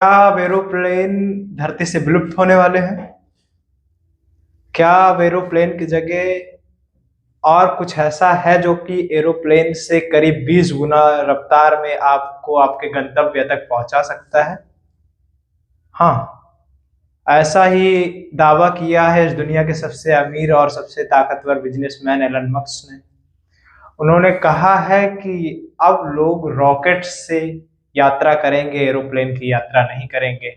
क्या अब एरोप्लेन धरती से विलुप्त होने वाले हैं? क्या अब एरोप्लेन की जगह और कुछ ऐसा है जो कि एरोप्लेन से करीब 20 गुना रफ्तार में आपको आपके गंतव्य तक पहुंचा सकता है? हाँ, ऐसा ही दावा किया है इस दुनिया के सबसे अमीर और सबसे ताकतवर बिजनेसमैन एलन मस्क ने। उन्होंने कहा है कि अब लोग रॉकेट से यात्रा करेंगे, एरोप्लेन की यात्रा नहीं करेंगे।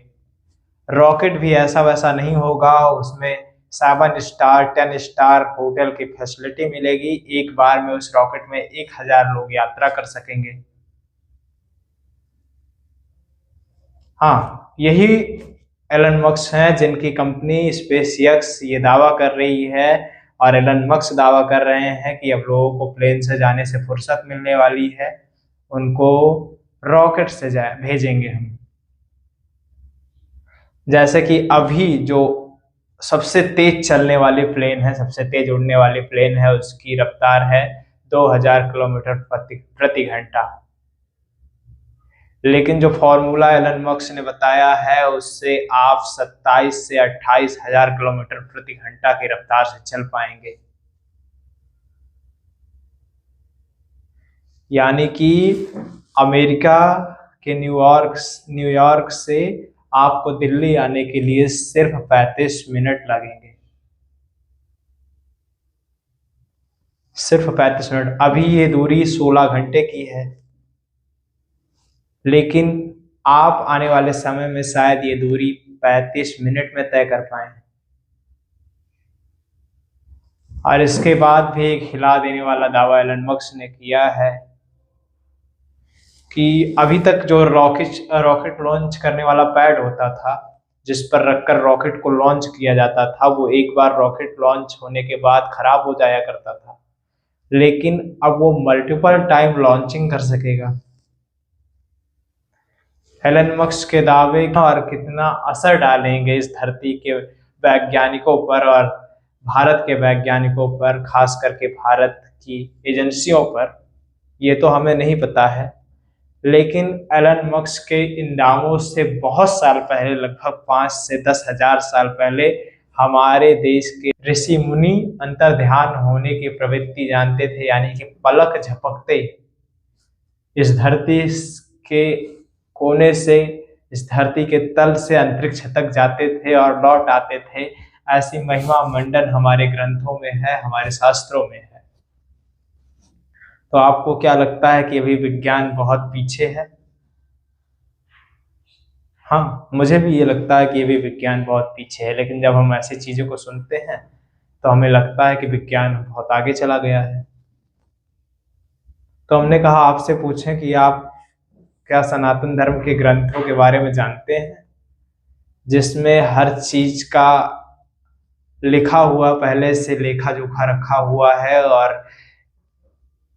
रॉकेट भी ऐसा वैसा नहीं होगा, उसमें 7 स्टार 10 स्टार होटल की फैसिलिटी मिलेगी। एक बार में उस रॉकेट में 1000 लोग यात्रा कर सकेंगे। हाँ, यही एलन मस्क हैं जिनकी कंपनी स्पेसएक्स ये दावा कर रही है, और एलन मस्क दावा कर रहे हैं कि अब लोगों को प्लेन से जाने से फुर्सत मिलने वाली है, उनको रॉकेट से भेजेंगे हम। जैसे कि अभी जो सबसे तेज चलने वाली प्लेन है, सबसे तेज उड़ने वाली प्लेन है, उसकी रफ्तार है 2000 किलोमीटर प्रति घंटा। लेकिन जो फॉर्मूला एलन मस्क ने बताया है उससे आप 27 से 28,000 किलोमीटर प्रति घंटा की रफ्तार से चल पाएंगे। यानी कि अमेरिका के न्यूयॉर्क से आपको दिल्ली आने के लिए सिर्फ 35 मिनट लगेंगे। सिर्फ 35 मिनट। अभी ये दूरी 16 घंटे की है, लेकिन आप आने वाले समय में शायद ये दूरी 35 मिनट में तय कर पाए। और इसके बाद भी एक हिला देने वाला दावा एलन मस्क ने किया है कि अभी तक जो रॉकेट लॉन्च करने वाला पैड होता था, जिस पर रखकर रॉकेट को लॉन्च किया जाता था, वो एक बार रॉकेट लॉन्च होने के बाद खराब हो जाया करता था। लेकिन अब वो मल्टीपल टाइम लॉन्चिंग कर सकेगा। एलन मस्क के दावे और कितना असर डालेंगे इस धरती के वैज्ञानिकों पर और भारत के वैज्ञानिकों पर, खास करके भारत की एजेंसियों पर, ये तो हमें नहीं पता है। लेकिन एलन मस्क के इन दावों से बहुत साल पहले, लगभग 5 से 10,000 साल पहले, हमारे देश के ऋषि मुनि अंतर्ध्यान होने की प्रवृत्ति जानते थे। यानी कि पलक झपकते इस धरती के कोने से, इस धरती के तल से अंतरिक्ष तक जाते थे और लौट आते थे। ऐसी महिमा मंडन हमारे ग्रंथों में है, हमारे शास्त्रों में है। तो आपको क्या लगता है कि अभी विज्ञान बहुत पीछे है? हाँ, मुझे भी ये लगता है कि अभी विज्ञान बहुत पीछे है। लेकिन जब हम ऐसी चीजों को सुनते हैं तो हमें लगता है कि विज्ञान बहुत आगे चला गया है। तो हमने कहा आपसे पूछें कि आप क्या सनातन धर्म के ग्रंथों के बारे में जानते हैं, जिसमें हर चीज का लिखा हुआ, पहले से लेखा जोखा रखा हुआ है। और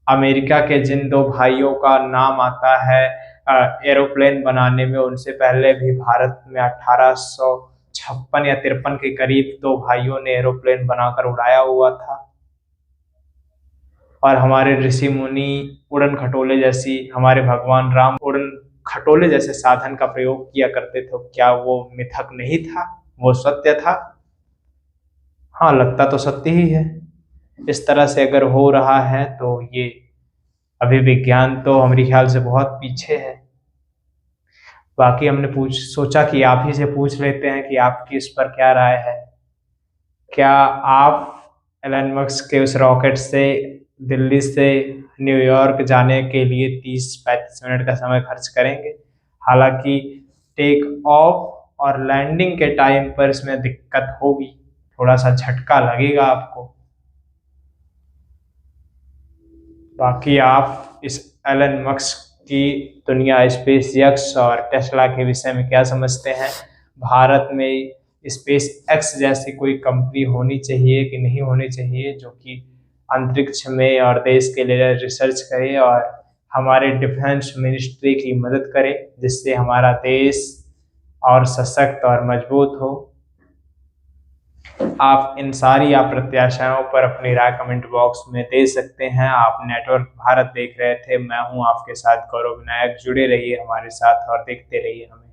अमेरिका के जिन 2 भाइयों का नाम आता है एरोप्लेन बनाने में, उनसे पहले भी भारत में 1856 या 53 के करीब 2 भाइयों ने एरोप्लेन बनाकर उड़ाया हुआ था। और हमारे ऋषि मुनि उड़न खटोले जैसी, हमारे भगवान राम उड़न खटोले जैसे साधन का प्रयोग किया करते थे। क्या वो मिथक नहीं था, वो सत्य था? हाँ, लगता तो सत्य ही है। इस तरह से अगर हो रहा है तो ये अभी विज्ञान तो हमारे ख्याल से बहुत पीछे है। बाकी हमने सोचा कि आप ही से पूछ लेते हैं कि आपकी इस पर क्या राय है। क्या आप एलन मस्क के उस रॉकेट से दिल्ली से न्यूयॉर्क जाने के लिए 30-35 मिनट का समय खर्च करेंगे? हालांकि टेक ऑफ और लैंडिंग के टाइम पर इसमें दिक्कत होगी, थोड़ा सा झटका लगेगा आपको। बाकी आप इस एलन मस्क की दुनिया, स्पेसएक्स और टेस्ला के विषय में क्या समझते हैं? भारत में स्पेस एक्स जैसी कोई कंपनी होनी चाहिए कि नहीं होनी चाहिए, जो कि अंतरिक्ष में और देश के लिए रिसर्च करे और हमारे डिफेंस मिनिस्ट्री की मदद करे, जिससे हमारा देश और सशक्त और मजबूत हो? आप इन सारी प्रत्याशाओं पर अपनी राय कमेंट बॉक्स में दे सकते हैं। आप नेटवर्क भारत देख रहे थे, मैं हूं आपके साथ गौरव विनायक। जुड़े रहिए हमारे साथ और देखते रहिए हमें।